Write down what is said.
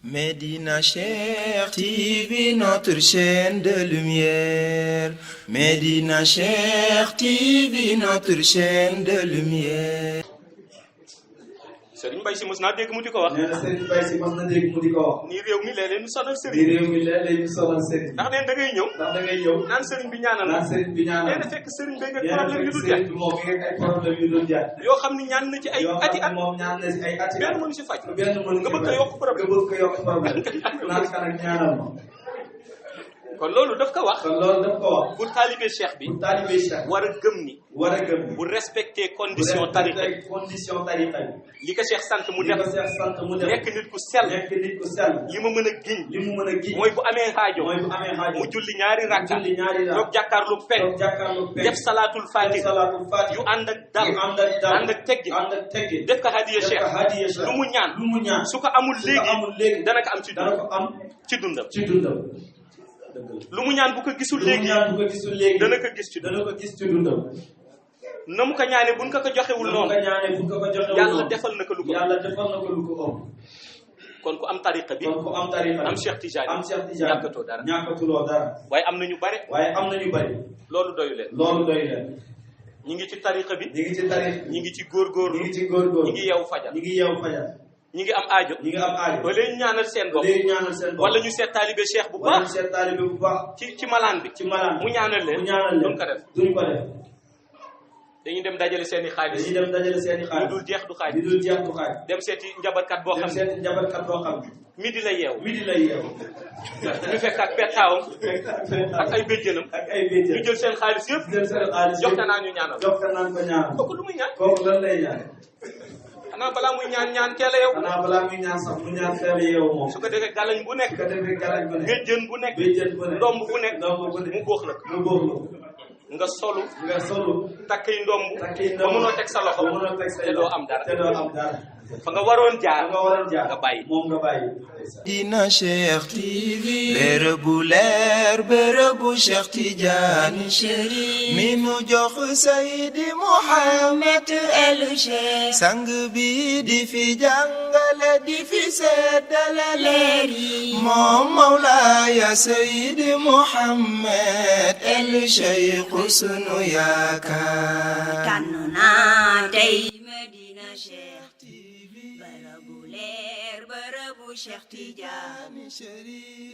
Médina Cheikh TV, notre chaîne de lumière. Médina Cheikh TV, notre chaîne de lumière. Serigne Mbaye Sy mos naa dégg mu di ko wax. nee na Serigne Mbaye Sy mos na dégg mu di ko wax. nii réew mi léeg-léeg ñu sonal nii Serigne. réew mi léeg-léeg ñu sonal Serigne. ndax neen da ngay ñëw. ndax da ngay ñëw. naan Serigne bi ñaanal la. naan Serigne bi ñaanal la. nee na fekk Serigne bi nga nee na problème yu fekk dul jeex. Serigne bi moom mi ngi ay problème yu dul jeex. yoo xam ni ñaan na ci ay ati at. moom ñaan na ci ay ati at. benn mënu si faj. benn mënu nga bëgg ko yokk problème. nga bëgg ko yokk problème. naan kan ak ñaanal ma. kon loolu daf ko wax. kon loolu daf ko wax. pour taalibe Cheikh bi. pour taalibe Cheikh. war a gëm ni. war a gëm. bu respecté condition tariqa bi. condition tariqa bi. li ko Cheikh sant mu li def. ko Cheikh sant mu def. nekk nit ku sell. nekk nit ku sell. li ma mën a giñ. li mu mën a giñ. mooy bu amee xaajo. mooy bu amee xaajo. mu julli ñaari rakka. mu julli ñaari rakka. toog jàkkaarlu penk. toog jàkkaarlu penk. def salaatul faatiha. def salaatul faatiha. yu ànd ak dal. yu ànd ak dal. ànd ak teggi. ànd ak teggi. def ko hadiya def Cheikh. ko hadiya Cheikh. lu mu ñaan. lu mu ñaan. su ko amul su ko amul léegi. dana ko am ci dana ko am ci dundam. ci dundam. lu mu ñaan bu ko gisul lu mu léegi. ñaan bu ko gisul léegi. dana ko gis ci dana dundam. ko gis ci dundam. na mu ko ñaanee buñ ko joxewul lu mu noonu. ko ñaanee bu ko joxewul yàlla noonu. defal na ko lu ko. yàlla defal na ko lu ko ëpp. kon ku am tariqa bi. kon ku am tariqa bi. am Cheikh Tidiane. am Cheikh Tidiane. ñàkkatoo dara. ñàkkatuloo dara. waaye am na ñu bare. waaye am na ñu bari. loolu doyu leen. loolu doy leen. ñi ngi ci tariqa bi. ñi ngi ci tariqa. ñi ngi ci góorgóorlu. ñi ngi ci góorgóorlu. ñi ngi yeewu fajar. ñi ngi yeewu fajar. ñi ngi am aajo. ñi ngi am aajo. wala ñu ñaanal seen bopp. léegi ñaanal seen bopp. wala ñu seet taalibe Cheikh bu wala ñu baax. seet taalibe bu baax. ci malaan bi. ci malaan mu ñaanal leen. mu ñaanal leen duñ ko def. duñ ko def. dañuy dem dajale seen i xaalis. dañuy dem dajale seen i xaalis. lu dul jeex du xaaj. lu dul jeex du xaaj. dem seeti njabarkat boo dem xam ne. seeti njabarkat boo xam ne. midi la yeewu. midi lay yeewu. ñu fekk ak pettaawam. ak ay béjjënam. ak ay béjjën. ñu jël seen xaalis yëpp. jël seen xaalis jox ko naa ñu ñaanal. jox ko naan ko ñaanal. kooku lu muy ñaan. kooku lan lay ñaan. xanaa balaa muy ñaan teel a yeewu. xanaa balaa muy ñaan sax mu ñaan teel a yeewu moom. su ko defee galañ bu nekk. su ko defee galañ bu nekk. béjjën bu nekk. béjjën bu nekk. ndomb bu nekk. ndomb bu nekk. mu góox la. mu góox la. nga solu. nga solu. takk yi ndomb. takk yi ba mënoo teg sa loxo. ba mënoo teg sa te doo am dara. te doo am dara. fa nga waroon jaar. nga waroon jaar nga bàyyi. moom nga bàyyi. Médina Cheikh TV, bërëbu leer bërëbu Cheikh Tidiane Chérif mi nu jox Seydi Mouhamed El Cheikh sang bi di fi jàngale di fi seddale leer yi moom Mawlaaya Seydi Mouhamed El Cheikh sunu yaakaar. tànn naa tey Médina Cheikh TV bërëbu leer bërëbu Cheikh Tidiane Chérif